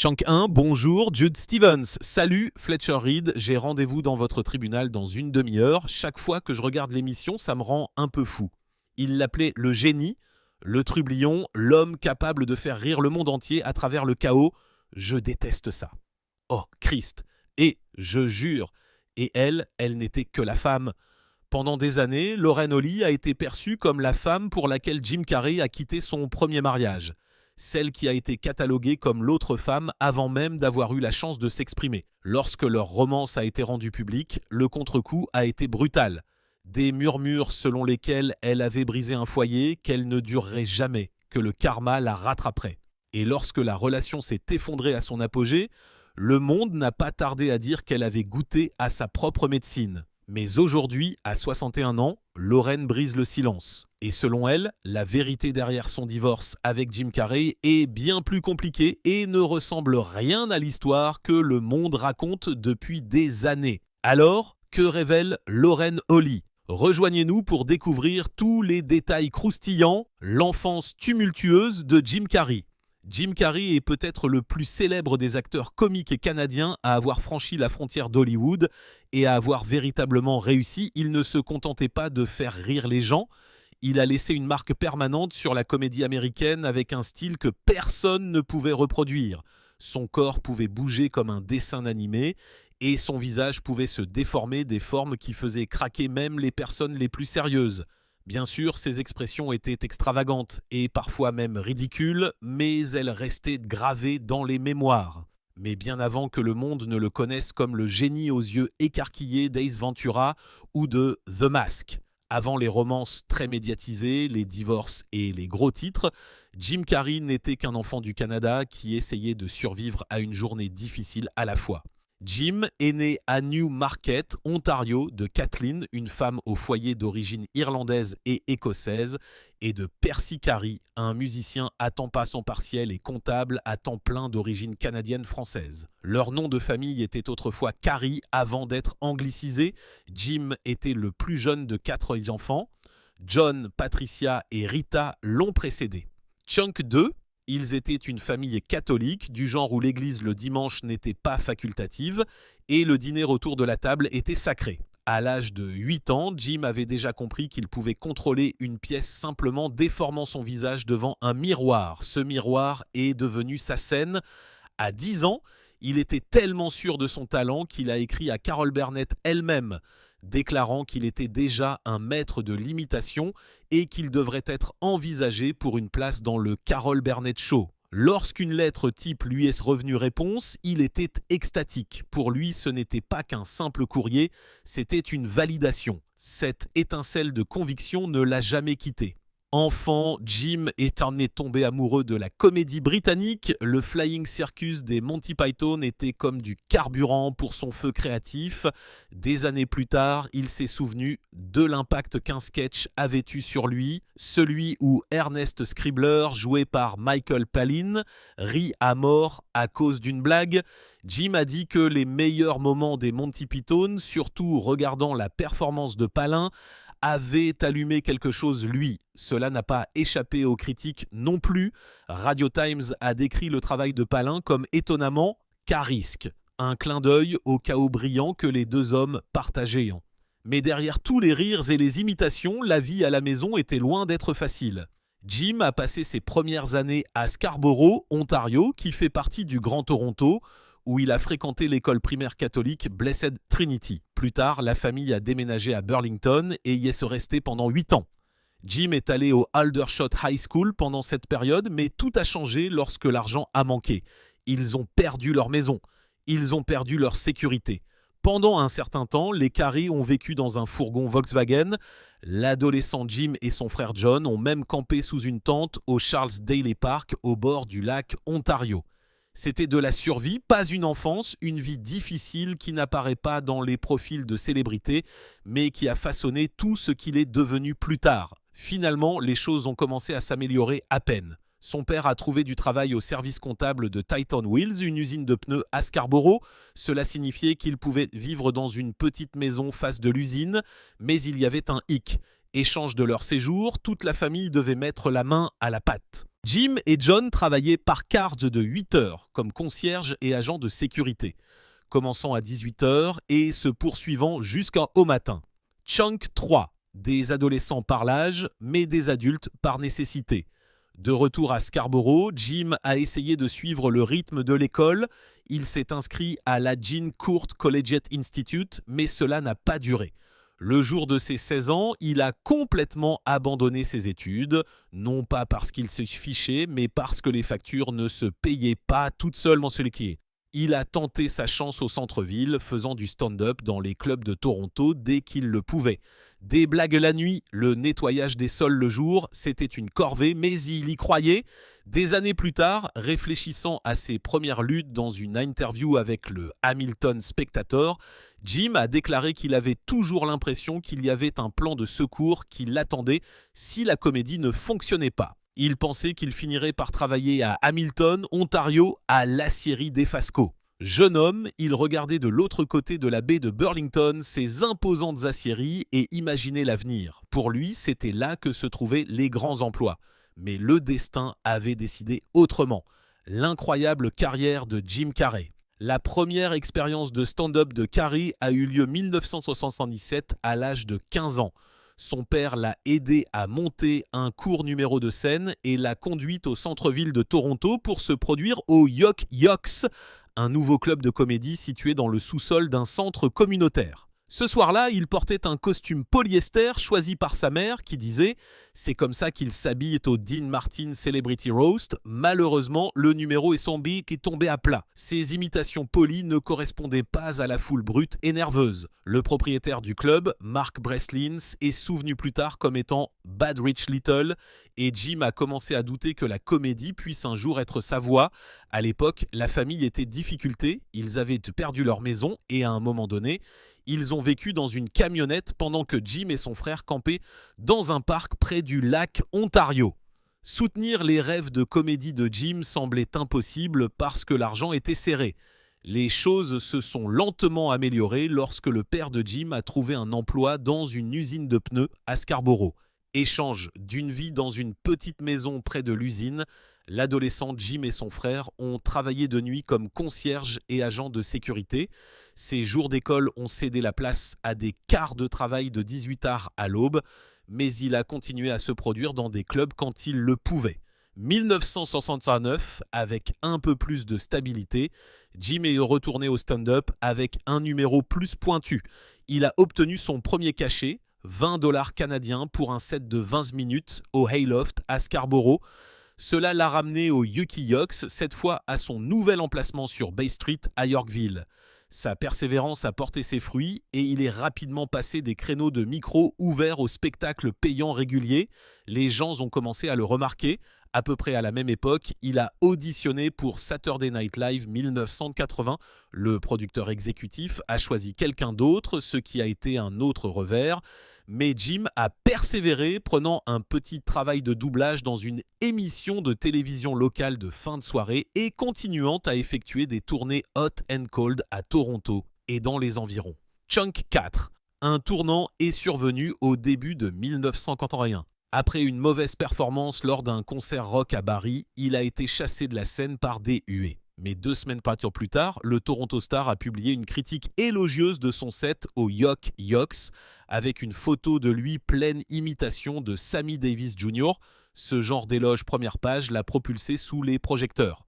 Chunk 1, bonjour, Jude Stevens. Salut, Fletcher Reed, j'ai rendez-vous dans votre tribunal dans une demi-heure. Chaque fois que je regarde l'émission, ça me rend un peu fou. Il l'appelait le génie, le trublion, l'homme capable de faire rire le monde entier à travers le chaos. Je déteste ça. Oh, Christ. Et, je jure, elle n'était que la femme. Pendant des années, Lauren Holly a été perçue comme la femme pour laquelle Jim Carrey a quitté son premier mariage. Celle qui a été cataloguée comme l'autre femme avant même d'avoir eu la chance de s'exprimer. Lorsque leur romance a été rendue publique, le contre-coup a été brutal. Des murmures selon lesquels elle avait brisé un foyer, qu'elle ne durerait jamais, que le karma la rattraperait. Et lorsque la relation s'est effondrée à son apogée, le monde n'a pas tardé à dire qu'elle avait goûté à sa propre médecine. Mais aujourd'hui, à 61 ans, Lauren brise le silence. Et selon elle, la vérité derrière son divorce avec Jim Carrey est bien plus compliquée et ne ressemble rien à l'histoire que le monde raconte depuis des années. Alors, que révèle Lauren Holly ? Rejoignez-nous pour découvrir tous les détails croustillants, l'enfance tumultueuse de Jim Carrey. Jim Carrey est peut-être le plus célèbre des acteurs comiques canadiens à avoir franchi la frontière d'Hollywood et à avoir véritablement réussi. Il ne se contentait pas de faire rire les gens, il a laissé une marque permanente sur la comédie américaine avec un style que personne ne pouvait reproduire. Son corps pouvait bouger comme un dessin animé et son visage pouvait se déformer des formes qui faisaient craquer même les personnes les plus sérieuses. Bien sûr, ces expressions étaient extravagantes et parfois même ridicules, mais elles restaient gravées dans les mémoires. Mais bien avant que le monde ne le connaisse comme le génie aux yeux écarquillés d'Ace Ventura ou de The Mask. Avant les romances très médiatisées, les divorces et les gros titres, Jim Carrey n'était qu'un enfant du Canada qui essayait de survivre à une journée difficile à la fois. Jim est né à Newmarket, Ontario, de Kathleen, une femme au foyer d'origine irlandaise et écossaise, et de Percy Carey, un musicien à temps partiel et comptable à temps plein d'origine canadienne-française. Leur nom de famille était autrefois Carey avant d'être anglicisé. Jim était le plus jeune de 4 enfants. John, Patricia et Rita l'ont précédé. Chunk 2, ils étaient une famille catholique, du genre où l'église le dimanche n'était pas facultative, et le dîner autour de la table était sacré. À l'âge de 8 ans, Jim avait déjà compris qu'il pouvait contrôler une pièce simplement déformant son visage devant un miroir. Ce miroir est devenu sa scène. À 10 ans, il était tellement sûr de son talent qu'il a écrit à Carol Burnett elle-même, déclarant qu'il était déjà un maître de l'imitation et qu'il devrait être envisagé pour une place dans le Carol Burnett Show. Lorsqu'une lettre type lui est revenue réponse, il était extatique. Pour lui, ce n'était pas qu'un simple courrier, c'était une validation. Cette étincelle de conviction ne l'a jamais quitté. Enfant, Jim est tombé amoureux de la comédie britannique. Le Flying Circus des Monty Python était comme du carburant pour son feu créatif. Des années plus tard, il s'est souvenu de l'impact qu'un sketch avait eu sur lui, celui où Ernest Scribbler, joué par Michael Palin, rit à mort à cause d'une blague. Jim a dit que les meilleurs moments des Monty Python, surtout regardant la performance de Palin, avait allumé quelque chose lui. Cela n'a pas échappé aux critiques non plus. Radio Times a décrit le travail de Palin comme étonnamment carisque. Un clin d'œil au chaos brillant que les deux hommes partageaient. Mais derrière tous les rires et les imitations, la vie à la maison était loin d'être facile. Jim a passé ses premières années à Scarborough, Ontario, qui fait partie du Grand Toronto, où il a fréquenté l'école primaire catholique Blessed Trinity. Plus tard, la famille a déménagé à Burlington et y est resté pendant 8 ans. Jim est allé au Aldershot High School pendant cette période, mais tout a changé lorsque l'argent a manqué. Ils ont perdu leur maison. Ils ont perdu leur sécurité. Pendant un certain temps, les Carey ont vécu dans un fourgon Volkswagen. L'adolescent Jim et son frère John ont même campé sous une tente au Charles Daly Park au bord du lac Ontario. C'était de la survie, pas une enfance, une vie difficile qui n'apparaît pas dans les profils de célébrités, mais qui a façonné tout ce qu'il est devenu plus tard. Finalement, les choses ont commencé à s'améliorer à peine. Son père a trouvé du travail au service comptable de Titan Wheels, une usine de pneus à Scarborough. Cela signifiait qu'il pouvait vivre dans une petite maison face de l'usine, mais il y avait un hic. Échange de leur séjour, toute la famille devait mettre la main à la pâte. Jim et John travaillaient par quarts de 8 heures comme concierges et agents de sécurité, commençant à 18 heures et se poursuivant jusqu'au matin. Chunk 3, des adolescents par l'âge, mais des adultes par nécessité. De retour à Scarborough, Jim a essayé de suivre le rythme de l'école. Il s'est inscrit à la Jean Court Collegiate Institute, mais cela n'a pas duré. Le jour de ses 16 ans, il a complètement abandonné ses études, non pas parce qu'il se fichait, mais parce que les factures ne se payaient pas toutes seules mensuellement. Il a tenté sa chance au centre-ville, faisant du stand-up dans les clubs de Toronto dès qu'il le pouvait. Des blagues la nuit, le nettoyage des sols le jour, c'était une corvée, mais il y croyait. Des années plus tard, réfléchissant à ses premières luttes dans une interview avec le Hamilton Spectator, Jim a déclaré qu'il avait toujours l'impression qu'il y avait un plan de secours qui l'attendait si la comédie ne fonctionnait pas. Il pensait qu'il finirait par travailler à Hamilton, Ontario, à l'aciérie d'Efasco. Jeune homme, il regardait de l'autre côté de la baie de Burlington ces imposantes aciéries et imaginait l'avenir. Pour lui, c'était là que se trouvaient les grands emplois. Mais le destin avait décidé autrement. L'incroyable carrière de Jim Carrey. La première expérience de stand-up de Carrey a eu lieu en 1977 à l'âge de 15 ans. Son père l'a aidé à monter un court numéro de scène et l'a conduite au centre-ville de Toronto pour se produire au Yuk Yuk's, un nouveau club de comédie situé dans le sous-sol d'un centre communautaire. Ce soir-là, il portait un costume polyester choisi par sa mère qui disait « C'est comme ça qu'il s'habille au Dean Martin Celebrity Roast. Malheureusement, le numéro est tombé à plat. Ses imitations polies ne correspondaient pas à la foule brute et nerveuse. » Le propriétaire du club, Mark Breslin, est souvenu plus tard comme étant Bad Rich Little et Jim a commencé à douter que la comédie puisse un jour être sa voie. À l'époque, la famille était en difficulté, ils avaient perdu leur maison et à un moment donné, ils ont vécu dans une camionnette pendant que Jim et son frère campaient dans un parc près du lac Ontario. Soutenir les rêves de comédie de Jim semblait impossible parce que l'argent était serré. Les choses se sont lentement améliorées lorsque le père de Jim a trouvé un emploi dans une usine de pneus à Scarborough. Échange d'une vie dans une petite maison près de l'usine, l'adolescent Jim et son frère ont travaillé de nuit comme concierges et agents de sécurité. Ces jours d'école ont cédé la place à des quarts de travail de 18 heures à l'aube, mais il a continué à se produire dans des clubs quand il le pouvait. 1969, avec un peu plus de stabilité, Jim est retourné au stand-up avec un numéro plus pointu. Il a obtenu son premier cachet, 20 $ canadiens pour un set de 20 minutes au Hayloft à Scarborough. Cela l'a ramené au Yuk Yuk's, cette fois à son nouvel emplacement sur Bay Street à Yorkville. Sa persévérance a porté ses fruits et il est rapidement passé des créneaux de micro ouverts aux spectacles payants réguliers. Les gens ont commencé à le remarquer. À peu près à la même époque, il a auditionné pour Saturday Night Live 1980. Le producteur exécutif a choisi quelqu'un d'autre, ce qui a été un autre revers. Mais Jim a persévéré, prenant un petit travail de doublage dans une émission de télévision locale de fin de soirée et continuant à effectuer des tournées hot and cold à Toronto et dans les environs. Chunk 4. Un tournant est survenu au début de 1981. Après une mauvaise performance lors d'un concert rock à Barrie, il a été chassé de la scène par des huées. Mais 2 semaines plus tard, le Toronto Star a publié une critique élogieuse de son set au Yuk Yuk's avec une photo de lui pleine imitation de Sammy Davis Jr. Ce genre d'éloge première page l'a propulsé sous les projecteurs.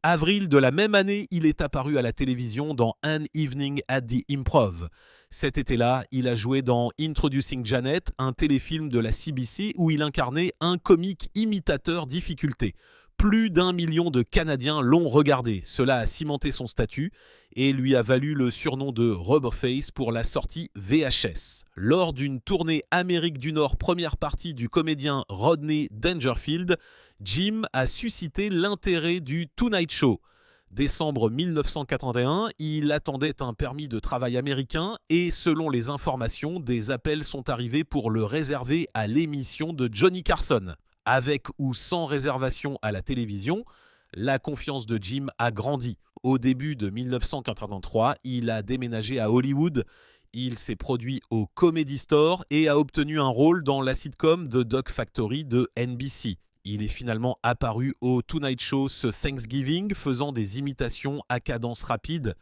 Avril de la même année, il est apparu à la télévision dans An Evening at the Improv. Cet été-là, il a joué dans Introducing Janet, un téléfilm de la CBC où il incarnait un comique imitateur difficulté. Plus d'1 million de Canadiens l'ont regardé. Cela a cimenté son statut et lui a valu le surnom de Rubberface pour la sortie VHS. Lors d'une tournée Amérique du Nord première partie du comédien Rodney Dangerfield, Jim a suscité l'intérêt du Tonight Show. Décembre 1981, il attendait un permis de travail américain et selon les informations, des appels sont arrivés pour le réserver à l'émission de Johnny Carson. Avec ou sans réservation à la télévision, la confiance de Jim a grandi. Au début de 1983, il a déménagé à Hollywood. Il s'est produit au Comedy Store et a obtenu un rôle dans la sitcom The Dog Factory de NBC. Il est finalement apparu au Tonight Show ce Thanksgiving, faisant des imitations à cadence rapide.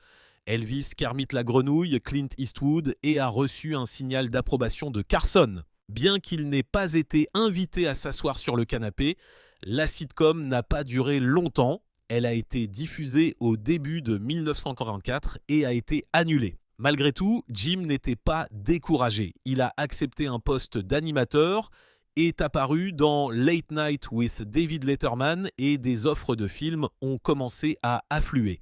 Elvis, Kermit la Grenouille, Clint Eastwood et a reçu un signal d'approbation de Carson. Bien qu'il n'ait pas été invité à s'asseoir sur le canapé, la sitcom n'a pas duré longtemps. Elle a été diffusée au début de 1944 et a été annulée. Malgré tout, Jim n'était pas découragé. Il a accepté un poste d'animateur, est apparu dans Late Night with David Letterman et des offres de films ont commencé à affluer.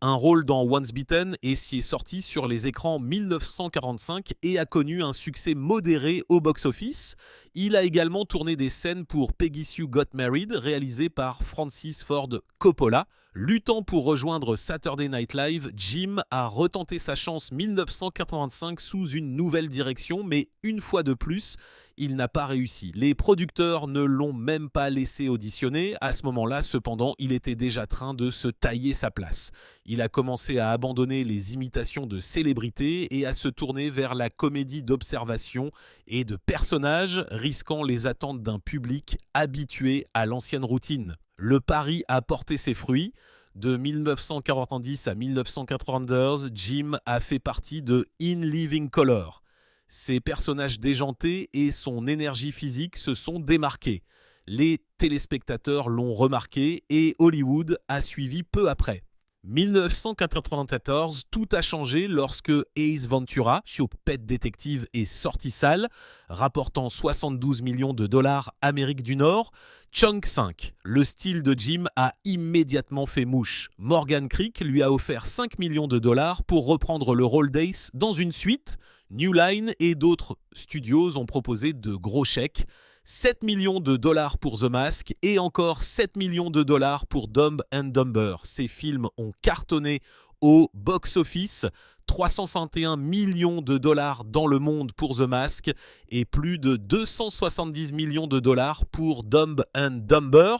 Un rôle dans Once Bitten et s'y est sorti sur les écrans 1945 et a connu un succès modéré au box-office. Il a également tourné des scènes pour Peggy Sue Got Married, réalisé par Francis Ford Coppola. Luttant pour rejoindre Saturday Night Live, Jim a retenté sa chance 1985 sous une nouvelle direction, mais une fois de plus, il n'a pas réussi. Les producteurs ne l'ont même pas laissé auditionner. À ce moment-là, cependant, il était déjà train de se tailler sa place. Il a commencé à abandonner les imitations de célébrités et à se tourner vers la comédie d'observation et de personnages, risquant les attentes d'un public habitué à l'ancienne routine. Le pari a porté ses fruits. De 1990 à 1992, Jim a fait partie de In Living Color. Ses personnages déjantés et son énergie physique se sont démarqués. Les téléspectateurs l'ont remarqué et Hollywood a suivi peu après. 1994, tout a changé lorsque Ace Ventura, Chez Pet Detective, est sorti salle, rapportant 72 millions de dollars Amérique du Nord. Chunk 5, le style de Jim a immédiatement fait mouche. Morgan Creek lui a offert 5 millions de dollars pour reprendre le rôle d'Ace dans une suite. New Line et d'autres studios ont proposé de gros chèques. 7 millions de dollars pour The Mask et encore 7 millions de dollars pour Dumb and Dumber. Ces films ont cartonné au box-office. 351 millions de dollars dans le monde pour The Mask et plus de 270 millions de dollars pour Dumb and Dumber.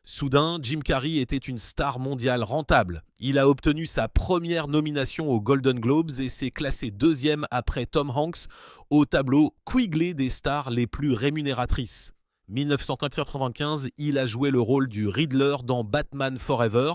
Soudain, Jim Carrey était une star mondiale rentable. Il a obtenu sa première nomination aux Golden Globes et s'est classé deuxième après Tom Hanks au tableau Quigley des stars les plus rémunératrices. 1995, il a joué le rôle du Riddler dans Batman Forever,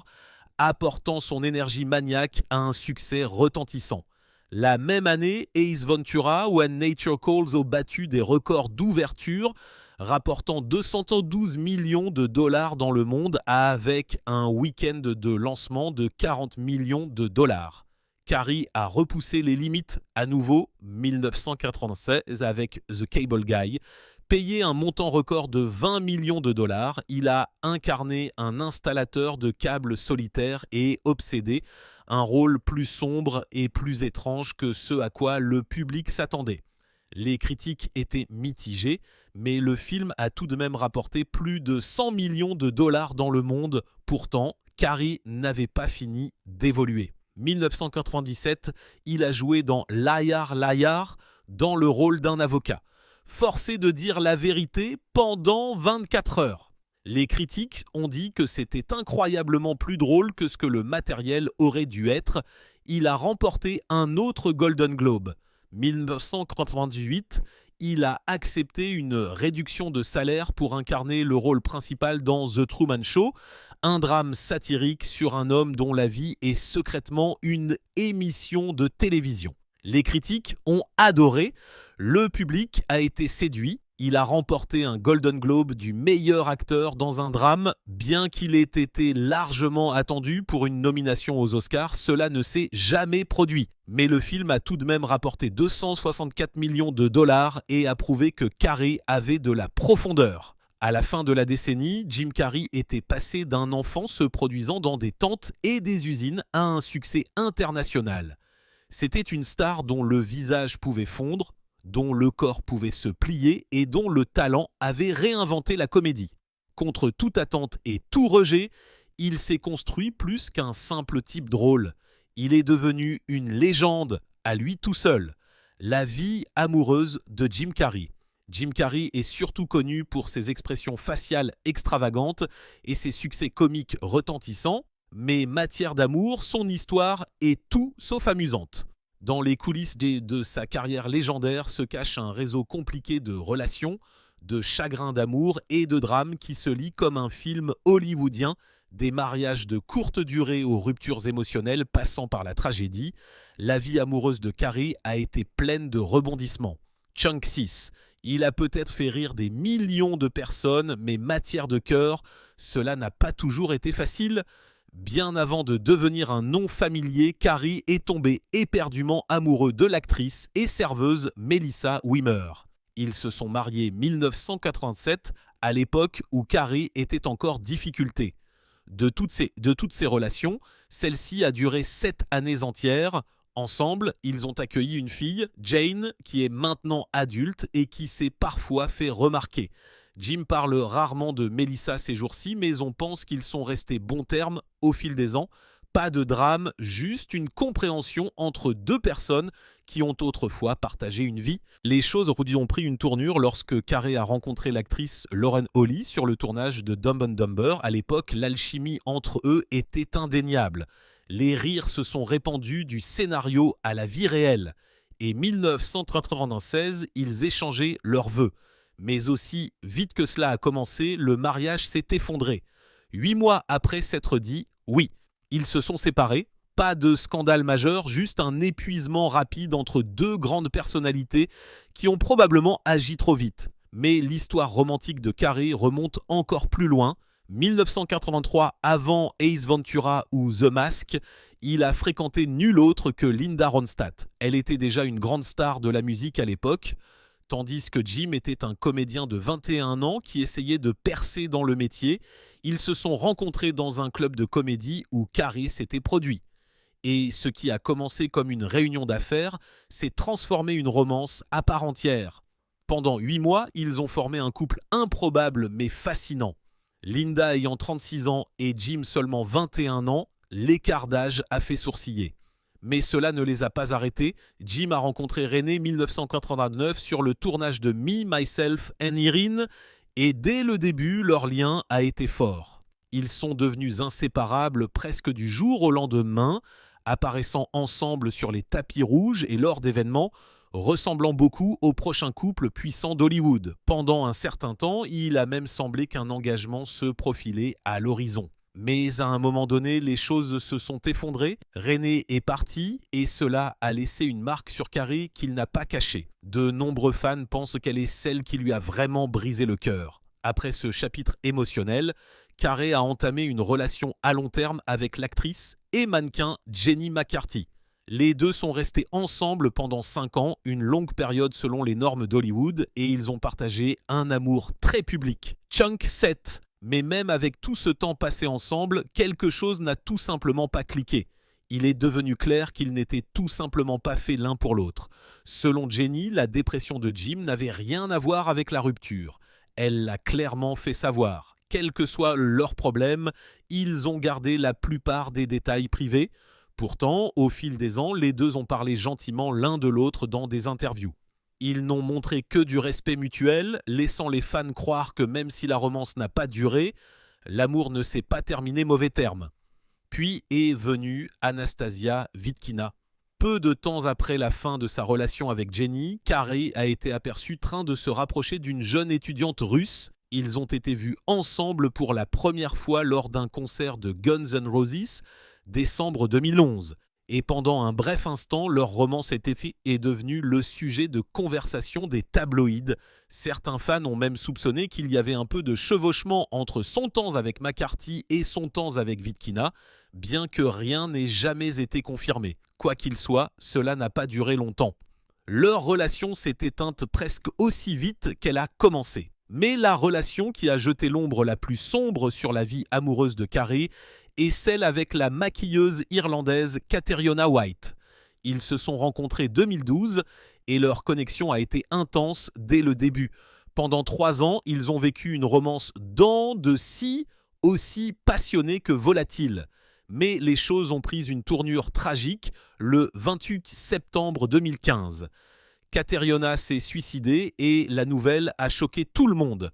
apportant son énergie maniaque à un succès retentissant. La même année, Ace Ventura, When Nature Calls a battu des records d'ouverture, rapportant 212 millions de dollars dans le monde avec un week-end de lancement de 40 millions de dollars. Carrey a repoussé les limites à nouveau, 1996 avec The Cable Guy. Payé un montant record de 20 millions de dollars, il a incarné un installateur de câbles solitaires et obsédé, un rôle plus sombre et plus étrange que ce à quoi le public s'attendait. Les critiques étaient mitigées, mais le film a tout de même rapporté plus de 100 millions de dollars dans le monde. Pourtant, Carrey n'avait pas fini d'évoluer. 1997, il a joué dans Liar Liar dans le rôle d'un avocat. Forcé de dire la vérité pendant 24 heures. Les critiques ont dit que c'était incroyablement plus drôle que ce que le matériel aurait dû être. Il a remporté un autre Golden Globe. 1998, il a accepté une réduction de salaire pour incarner le rôle principal dans The Truman Show, un drame satirique sur un homme dont la vie est secrètement une émission de télévision. Les critiques ont adoré, le public a été séduit, il a remporté un Golden Globe du meilleur acteur dans un drame, bien qu'il ait été largement attendu pour une nomination aux Oscars, cela ne s'est jamais produit. Mais le film a tout de même rapporté 264 millions de dollars et a prouvé que Carrey avait de la profondeur. À la fin de la décennie, Jim Carrey était passé d'un enfant se produisant dans des tentes et des usines à un succès international. C'était une star dont le visage pouvait fondre, dont le corps pouvait se plier et dont le talent avait réinventé la comédie. Contre toute attente et tout rejet, il s'est construit plus qu'un simple type drôle. Il est devenu une légende à lui tout seul. La vie amoureuse de Jim Carrey. Jim Carrey est surtout connu pour ses expressions faciales extravagantes et ses succès comiques retentissants. Mais matière d'amour, son histoire est tout sauf amusante. Dans les coulisses de sa carrière légendaire se cache un réseau compliqué de relations, de chagrin d'amour et de drame qui se lit comme un film hollywoodien, des mariages de courte durée aux ruptures émotionnelles passant par la tragédie. La vie amoureuse de Carrie a été pleine de rebondissements. Chunk 6. Il a peut-être fait rire des millions de personnes, mais matière de cœur, cela n'a pas toujours été facile. Bien avant de devenir un nom familier, Carrie est tombé éperdument amoureux de l'actrice et serveuse Melissa Wimmer. Ils se sont mariés 1987, à l'époque où Carrie était encore difficulté. De toutes ces relations, celle-ci a duré 7 années entières. Ensemble, ils ont accueilli une fille, Jane, qui est maintenant adulte et qui s'est parfois fait remarquer. Jim parle rarement de Melissa ces jours-ci, mais on pense qu'ils sont restés bons termes au fil des ans. Pas de drame, juste une compréhension entre deux personnes qui ont autrefois partagé une vie. Les choses ont pris une tournure lorsque Carey a rencontré l'actrice Lauren Holly sur le tournage de Dumb and Dumber. À l'époque, l'alchimie entre eux était indéniable. Les rires se sont répandus du scénario à la vie réelle. Et 1996, ils échangeaient leurs vœux. Mais aussi, vite que cela a commencé, le mariage s'est effondré. 8 mois après s'être dit « oui ». Ils se sont séparés, pas de scandale majeur, juste un épuisement rapide entre deux grandes personnalités qui ont probablement agi trop vite. Mais l'histoire romantique de Carey remonte encore plus loin. 1983, avant Ace Ventura ou The Mask, il a fréquenté nul autre que Linda Ronstadt. Elle était déjà une grande star de la musique à l'époque, tandis que Jim était un comédien de 21 ans qui essayait de percer dans le métier. Ils se sont rencontrés dans un club de comédie où Carey s'était produit. Et ce qui a commencé comme une réunion d'affaires s'est transformé en une romance à part entière. Pendant 8 mois, ils ont formé un couple improbable mais fascinant. Linda ayant 36 ans et Jim seulement 21 ans, l'écart d'âge a fait sourciller. Mais cela ne les a pas arrêtés. Jim a rencontré Renée en 1989 sur le tournage de Me, Myself and Irene et dès le début, leur lien a été fort. Ils sont devenus inséparables presque du jour au lendemain, apparaissant ensemble sur les tapis rouges et lors d'événements, ressemblant beaucoup au prochain couple puissant d'Hollywood. Pendant un certain temps, il a même semblé qu'un engagement se profilait à l'horizon. Mais à un moment donné, les choses se sont effondrées, Renée est partie et cela a laissé une marque sur Carey qu'il n'a pas cachée. De nombreux fans pensent qu'elle est celle qui lui a vraiment brisé le cœur. Après ce chapitre émotionnel, Carey a entamé une relation à long terme avec l'actrice et mannequin Jenny McCarthy. Les deux sont restés ensemble pendant 5 ans, une longue période selon les normes d'Hollywood, et ils ont partagé un amour très public. Chunk 7. Mais même avec tout ce temps passé ensemble, quelque chose n'a tout simplement pas cliqué. Il est devenu clair qu'ils n'étaient tout simplement pas faits l'un pour l'autre. Selon Jenny, la dépression de Jim n'avait rien à voir avec la rupture. Elle l'a clairement fait savoir. Quel que soit leur problème, ils ont gardé la plupart des détails privés. Pourtant, au fil des ans, les deux ont parlé gentiment l'un de l'autre dans des interviews. Ils n'ont montré que du respect mutuel, laissant les fans croire que même si la romance n'a pas duré, l'amour ne s'est pas terminé mauvais terme. Puis est venue Anastasia Vitkina. Peu de temps après la fin de sa relation avec Jenny, Carey a été aperçu train de se rapprocher d'une jeune étudiante russe. Ils ont été vus ensemble pour la première fois lors d'un concert de Guns N' Roses, décembre 2011. Et pendant un bref instant, leur romance est devenue le sujet de conversation des tabloïds. Certains fans ont même soupçonné qu'il y avait un peu de chevauchement entre son temps avec McCarthy et son temps avec Vitkina, bien que rien n'ait jamais été confirmé. Quoi qu'il soit, cela n'a pas duré longtemps. Leur relation s'est éteinte presque aussi vite qu'elle a commencé. Mais la relation qui a jeté l'ombre la plus sombre sur la vie amoureuse de Carey est celle avec la maquilleuse irlandaise Catriona White. Ils se sont rencontrés en 2012 et leur connexion a été intense dès le début. Pendant 3 ans, ils ont vécu une romance dents de scie, aussi passionnée que volatile. Mais les choses ont pris une tournure tragique le 28 septembre 2015. Catriona s'est suicidée et la nouvelle a choqué tout le monde.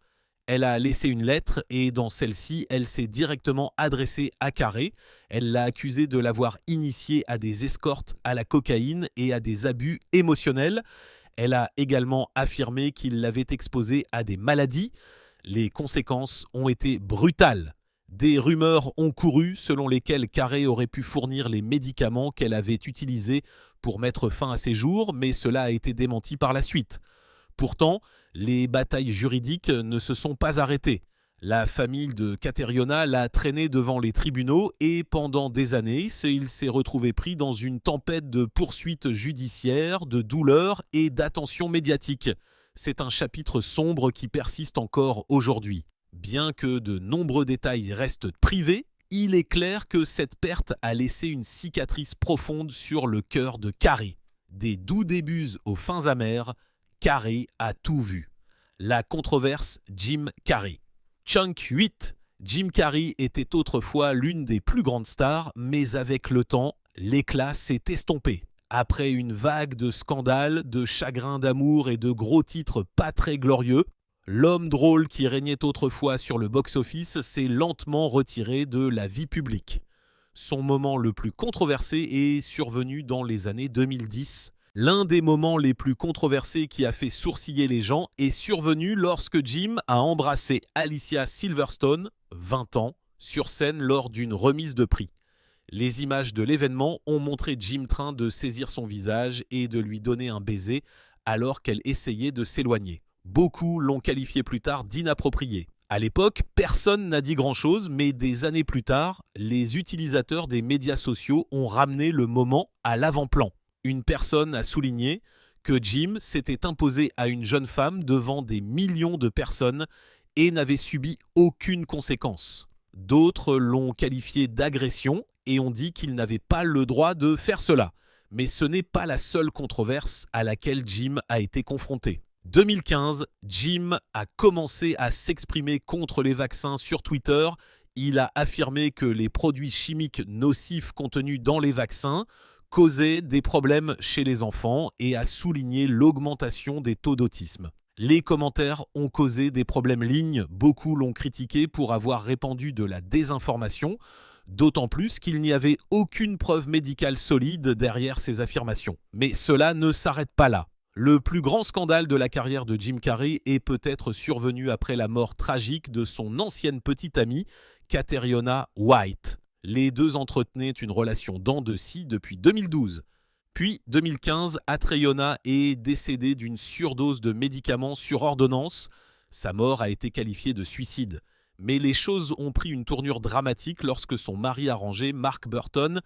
Elle a laissé une lettre et dans celle-ci, elle s'est directement adressée à Carey. Elle l'a accusé de l'avoir initié à des escortes à la cocaïne et à des abus émotionnels. Elle a également affirmé qu'il l'avait exposée à des maladies. Les conséquences ont été brutales. Des rumeurs ont couru selon lesquelles Carey aurait pu fournir les médicaments qu'elle avait utilisés pour mettre fin à ses jours, mais cela a été démenti par la suite. Pourtant, les batailles juridiques ne se sont pas arrêtées. La famille de Cateriona l'a traîné devant les tribunaux et pendant des années, il s'est retrouvé pris dans une tempête de poursuites judiciaires, de douleurs et d'attention médiatique. C'est un chapitre sombre qui persiste encore aujourd'hui. Bien que de nombreux détails restent privés, il est clair que cette perte a laissé une cicatrice profonde sur le cœur de Carey. Des doux débuts aux fins amères, Carey a tout vu. La controverse Jim Carrey. Chunk 8. Jim Carrey était autrefois l'une des plus grandes stars, mais avec le temps, l'éclat s'est estompé. Après une vague de scandales, de chagrins d'amour et de gros titres pas très glorieux, l'homme drôle qui régnait autrefois sur le box-office s'est lentement retiré de la vie publique. Son moment le plus controversé est survenu dans les années 2010. L'un des moments les plus controversés qui a fait sourciller les gens est survenu lorsque Jim a embrassé Alicia Silverstone, 20 ans, sur scène lors d'une remise de prix. Les images de l'événement ont montré Jim train de saisir son visage et de lui donner un baiser alors qu'elle essayait de s'éloigner. Beaucoup l'ont qualifié plus tard d'inapproprié. À l'époque, personne n'a dit grand-chose, mais des années plus tard, les utilisateurs des médias sociaux ont ramené le moment à l'avant-plan. Une personne a souligné que Jim s'était imposé à une jeune femme devant des millions de personnes et n'avait subi aucune conséquence. D'autres l'ont qualifié d'agression et ont dit qu'il n'avait pas le droit de faire cela. Mais ce n'est pas la seule controverse à laquelle Jim a été confronté. 2015, Jim a commencé à s'exprimer contre les vaccins sur Twitter. Il a affirmé que les produits chimiques nocifs contenus dans les vaccins causaient des problèmes chez les enfants et a souligné l'augmentation des taux d'autisme. Les commentaires ont causé des problèmes lignes, beaucoup l'ont critiqué pour avoir répandu de la désinformation, d'autant plus qu'il n'y avait aucune preuve médicale solide derrière ces affirmations. Mais cela ne s'arrête pas là. Le plus grand scandale de la carrière de Jim Carrey est peut-être survenu après la mort tragique de son ancienne petite amie, Cateriona White. Les deux entretenaient une relation dents de scie depuis 2012. Puis, 2015, Cateriona est décédée d'une surdose de médicaments sur ordonnance. Sa mort a été qualifiée de suicide. Mais les choses ont pris une tournure dramatique lorsque son mari arrangé, Mark Burton,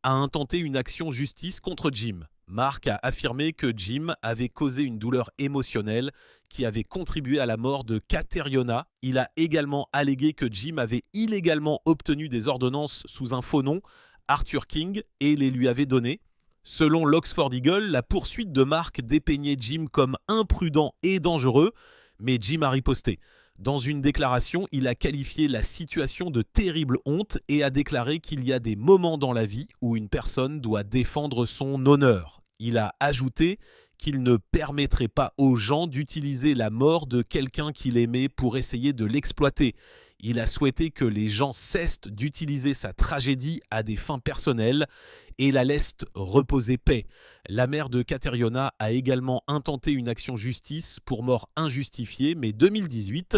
a intenté une action justice contre Jim. Mark a affirmé que Jim avait causé une douleur émotionnelle qui avait contribué à la mort de Cateriona. Il a également allégué que Jim avait illégalement obtenu des ordonnances sous un faux nom, Arthur King, et les lui avait données. Selon l'Oxford Eagle, la poursuite de Mark dépeignait Jim comme imprudent et dangereux, mais Jim a riposté. Dans une déclaration, il a qualifié la situation de terrible honte et a déclaré qu'il y a des moments dans la vie où une personne doit défendre son honneur. Il a ajouté qu'il ne permettrait pas aux gens d'utiliser la mort de quelqu'un qu'il aimait pour essayer de l'exploiter. Il a souhaité que les gens cessent d'utiliser sa tragédie à des fins personnelles et la laissent reposer paix. La mère de Cateriona a également intenté une action justice pour mort injustifiée, mais 2018,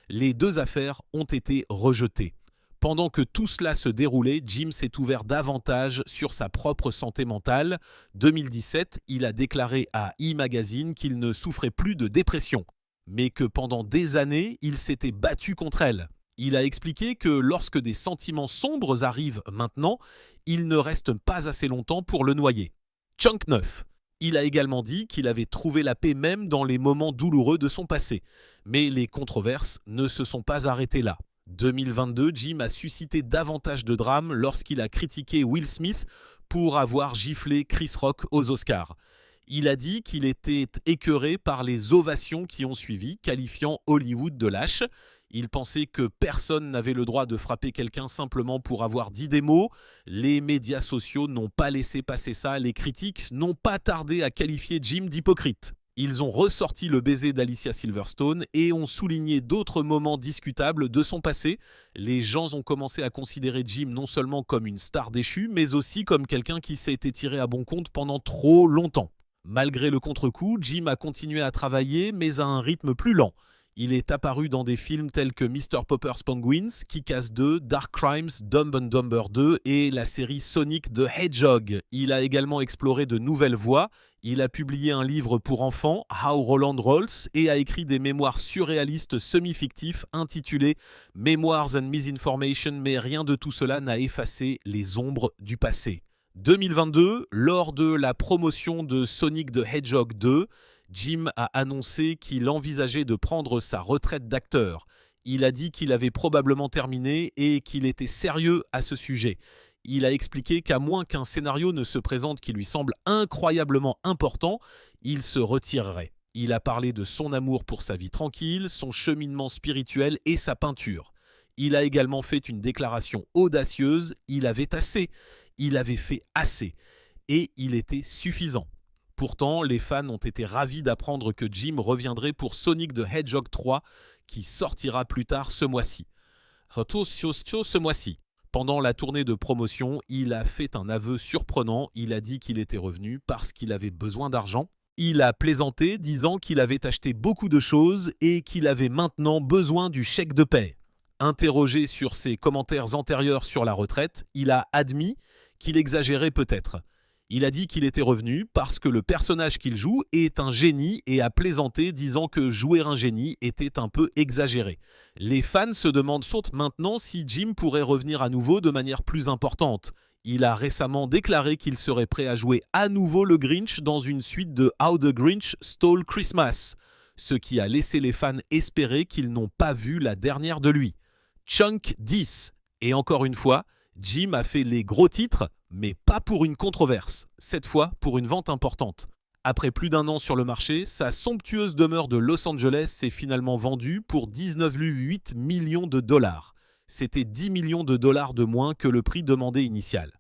les deux affaires ont été rejetées. Pendant que tout cela se déroulait, Jim s'est ouvert davantage sur sa propre santé mentale. 2017, il a déclaré à E! qu'il ne souffrait plus de dépression, mais que pendant des années, il s'était battu contre elle. Il a expliqué que lorsque des sentiments sombres arrivent maintenant, il ne reste pas assez longtemps pour le noyer. Chunk 9. Il a également dit qu'il avait trouvé la paix même dans les moments douloureux de son passé. Mais les controverses ne se sont pas arrêtées là. 2022, Jim a suscité davantage de drames lorsqu'il a critiqué Will Smith pour avoir giflé Chris Rock aux Oscars. Il a dit qu'il était écœuré par les ovations qui ont suivi, qualifiant Hollywood de lâche. Il pensait que personne n'avait le droit de frapper quelqu'un simplement pour avoir dit des mots. Les médias sociaux n'ont pas laissé passer ça. Les critiques n'ont pas tardé à qualifier Jim d'hypocrite. Ils ont ressorti le baiser d'Alicia Silverstone et ont souligné d'autres moments discutables de son passé. Les gens ont commencé à considérer Jim non seulement comme une star déchue, mais aussi comme quelqu'un qui s'est été tiré à bon compte pendant trop longtemps. Malgré le contre-coup, Jim a continué à travailler, mais à un rythme plus lent. Il est apparu dans des films tels que Mr. Popper's Penguins, Kick-Ass 2, Dark Crimes, Dumb and Dumber 2 et la série Sonic the Hedgehog. Il a également exploré de nouvelles voies. Il a publié un livre pour enfants, How Roland Rolls, et a écrit des mémoires surréalistes semi-fictifs intitulés Memoirs and Misinformation, mais rien de tout cela n'a effacé les ombres du passé. 2022, lors de la promotion de Sonic the Hedgehog 2, Jim a annoncé qu'il envisageait de prendre sa retraite d'acteur. Il a dit qu'il avait probablement terminé et qu'il était sérieux à ce sujet. Il a expliqué qu'à moins qu'un scénario ne se présente qui lui semble incroyablement important, il se retirerait. Il a parlé de son amour pour sa vie tranquille, son cheminement spirituel et sa peinture. Il a également fait une déclaration audacieuse, il avait assez, il avait fait assez, et il était suffisant. Pourtant, les fans ont été ravis d'apprendre que Jim reviendrait pour Sonic the Hedgehog 3, qui sortira plus tard ce mois-ci. Ce mois-ci. Pendant la tournée de promotion, il a fait un aveu surprenant. Il a dit qu'il était revenu parce qu'il avait besoin d'argent. Il a plaisanté, disant qu'il avait acheté beaucoup de choses et qu'il avait maintenant besoin du chèque de paie. Interrogé sur ses commentaires antérieurs sur la retraite, il a admis qu'il exagérait peut-être. Il a dit qu'il était revenu parce que le personnage qu'il joue est un génie et a plaisanté disant que jouer un génie était un peu exagéré. Les fans se demandent maintenant si Jim pourrait revenir à nouveau de manière plus importante. Il a récemment déclaré qu'il serait prêt à jouer à nouveau le Grinch dans une suite de How the Grinch Stole Christmas, ce qui a laissé les fans espérer qu'ils n'ont pas vu la dernière de lui. Chunk 10. Et encore une fois, Jim a fait les gros titres, mais pas pour une controverse, cette fois pour une vente importante. Après plus d'un an sur le marché, sa somptueuse demeure de Los Angeles s'est finalement vendue pour 19,8 millions de dollars. C'était 10 millions de dollars de moins que le prix demandé initial.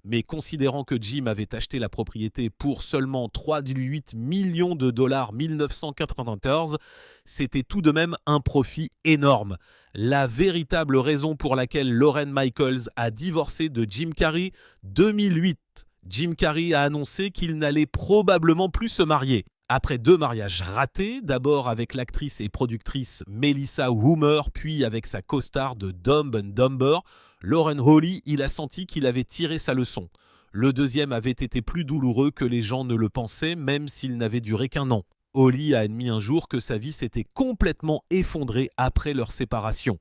Mais considérant que Jim avait acheté la propriété pour seulement 3,8 millions de dollars 1994, c'était tout de même un profit énorme. La véritable raison pour laquelle Lorne Michaels a divorcé de Jim Carrey, 2008. Jim Carrey a annoncé qu'il n'allait probablement plus se marier. Après 2 mariages ratés, d'abord avec l'actrice et productrice Melissa Woomer, puis avec sa co-star de Dumb and Dumber, Lauren Holly, il a senti qu'il avait tiré sa leçon. Le deuxième avait été plus douloureux que les gens ne le pensaient, même s'il n'avait duré qu'1 an. Holly a admis un jour que sa vie s'était complètement effondrée après leur séparation.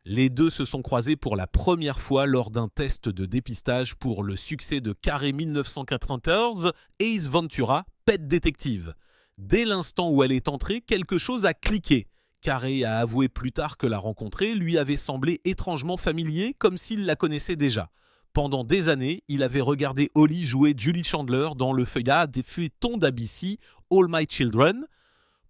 Les deux se sont croisés pour la première fois lors d'un test de dépistage pour le succès de Carrey 1994, Ace Ventura, Pet Detective. Dès l'instant où elle est entrée, quelque chose a cliqué. Carrey a avoué plus tard que la rencontrer lui avait semblé étrangement familier, comme s'il la connaissait déjà. Pendant des années, il avait regardé Holly jouer Julie Chandler dans le feuillat des feuilletons d'ABC All My Children.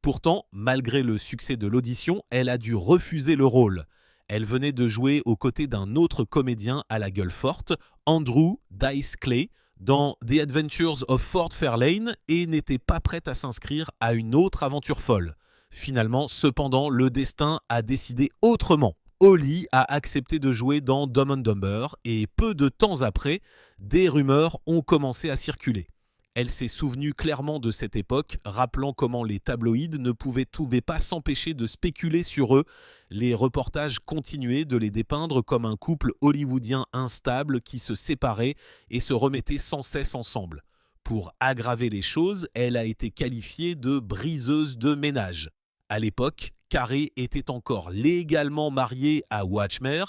Pourtant, malgré le succès de l'audition, elle a dû refuser le rôle. Elle venait de jouer aux côtés d'un autre comédien à la gueule forte, Andrew Dice Clay, dans The Adventures of Ford Fairlane et n'était pas prête à s'inscrire à une autre aventure folle. Finalement, cependant, le destin a décidé autrement. Holly a accepté de jouer dans Dumb and Dumber et peu de temps après, des rumeurs ont commencé à circuler. Elle s'est souvenue clairement de cette époque, rappelant comment les tabloïds ne pouvaient pas s'empêcher de spéculer sur eux. Les reportages continuaient de les dépeindre comme un couple hollywoodien instable qui se séparait et se remettait sans cesse ensemble. Pour aggraver les choses, elle a été qualifiée de briseuse de ménage. À l'époque, Carrey était encore légalement marié à Watchmer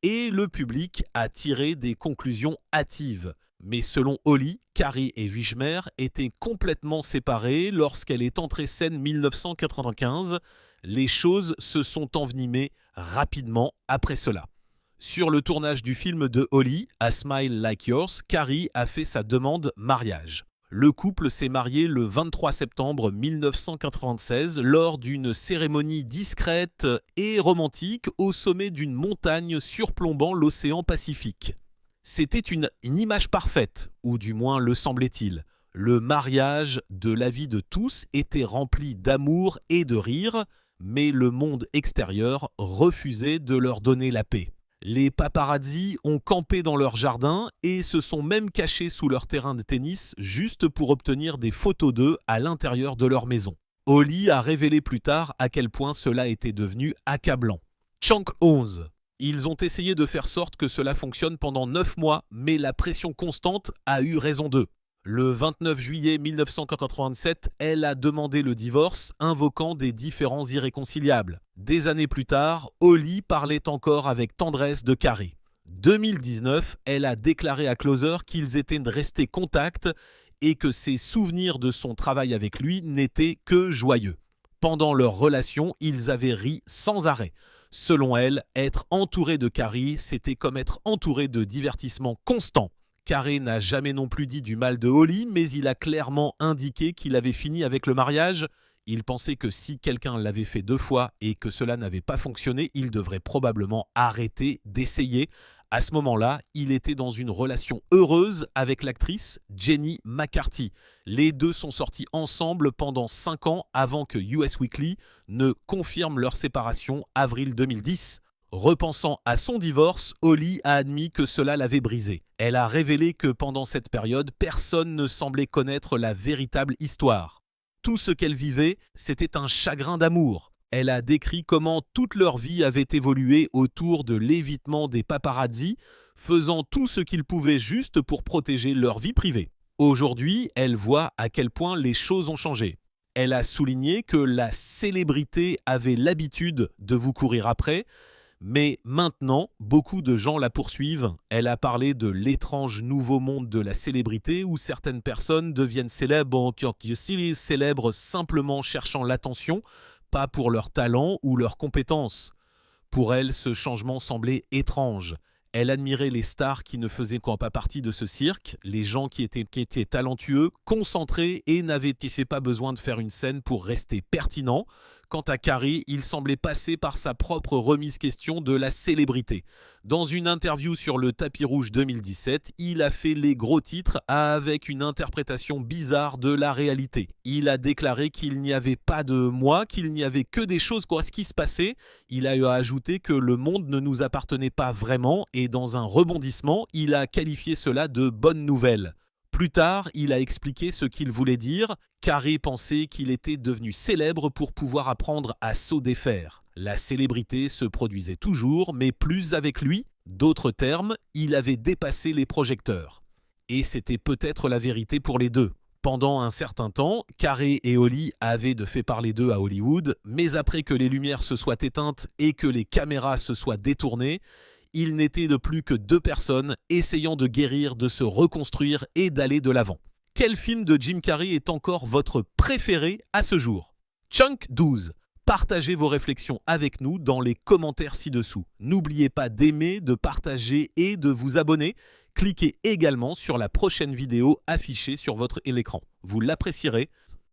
et le public a tiré des conclusions hâtives. Mais selon Holly, Carrey et Watchmer étaient complètement séparés lorsqu'elle est entrée scène 1995. Les choses se sont envenimées rapidement après cela. Sur le tournage du film de Holly, A Smile Like Yours, Carrey a fait sa demande mariage. Le couple s'est marié le 23 septembre 1996 lors d'une cérémonie discrète et romantique au sommet d'une montagne surplombant l'océan Pacifique. C'était une image parfaite, ou du moins le semblait-il. Le mariage de la vie de tous était rempli d'amour et de rire, mais le monde extérieur refusait de leur donner la paix. Les paparazzi ont campé dans leur jardin et se sont même cachés sous leur terrain de tennis juste pour obtenir des photos d'eux à l'intérieur de leur maison. Holly a révélé plus tard à quel point cela était devenu accablant. Chank 11. Ils ont essayé de faire sorte que cela fonctionne pendant 9 mois, mais la pression constante a eu raison d'eux. Le 29 juillet 1987, elle a demandé le divorce, invoquant des différends irréconciliables. Des années plus tard, Holly parlait encore avec tendresse de Carrie. 2019, elle a déclaré à Closer qu'ils étaient restés contacts et que ses souvenirs de son travail avec lui n'étaient que joyeux. Pendant leur relation, ils avaient ri sans arrêt. Selon elle, être entouré de Carrie, c'était comme être entouré de divertissements constants. Carrie n'a jamais non plus dit du mal de Holly, mais il a clairement indiqué qu'il avait fini avec le mariage. Il pensait que si quelqu'un l'avait fait 2 fois et que cela n'avait pas fonctionné, il devrait probablement arrêter d'essayer. À ce moment-là, il était dans une relation heureuse avec l'actrice Jenny McCarthy. Les deux sont sortis ensemble pendant 5 ans avant que US Weekly ne confirme leur séparation avril 2010. Repensant à son divorce, Holly a admis que cela l'avait brisée. Elle a révélé que pendant cette période, personne ne semblait connaître la véritable histoire. Tout ce qu'elle vivait, c'était un chagrin d'amour. Elle a décrit comment toute leur vie avait évolué autour de l'évitement des paparazzi, faisant tout ce qu'ils pouvaient juste pour protéger leur vie privée. Aujourd'hui, elle voit à quel point les choses ont changé. Elle a souligné que la célébrité avait l'habitude de vous courir après, mais maintenant, beaucoup de gens la poursuivent. Elle a parlé de l'étrange nouveau monde de la célébrité où certaines personnes deviennent célèbres simplement cherchant l'attention, pas pour leur talent ou leurs compétences. Pour elle, ce changement semblait étrange. Elle admirait les stars qui ne faisaient pas partie de ce cirque, les gens qui étaient talentueux, concentrés et n'avaient pas besoin de faire une scène pour rester pertinents. Quant à Carrie, il semblait passer par sa propre remise question de la célébrité. Dans une interview sur le tapis rouge 2017, il a fait les gros titres avec une interprétation bizarre de la réalité. Il a déclaré qu'il n'y avait pas de moi, qu'il n'y avait que des choses qui se passaient. Il a ajouté que le monde ne nous appartenait pas vraiment et dans un rebondissement, il a qualifié cela de bonne nouvelle. Plus tard, il a expliqué ce qu'il voulait dire. Carrie pensait qu'il était devenu célèbre pour pouvoir apprendre à s'en défaire. La célébrité se produisait toujours, mais plus avec lui. D'autres termes, il avait dépassé les projecteurs. Et c'était peut-être la vérité pour les deux. Pendant un certain temps, Carrie et Holly avaient fait parler d'eux à Hollywood, mais après que les lumières se soient éteintes et que les caméras se soient détournées, il n'était de plus que 2 personnes essayant de guérir, de se reconstruire et d'aller de l'avant. Quel film de Jim Carrey est encore votre préféré à ce jour? Chunk 12. Partagez vos réflexions avec nous dans les commentaires ci-dessous. N'oubliez pas d'aimer, de partager et de vous abonner. Cliquez également sur la prochaine vidéo affichée sur votre écran. Vous l'apprécierez.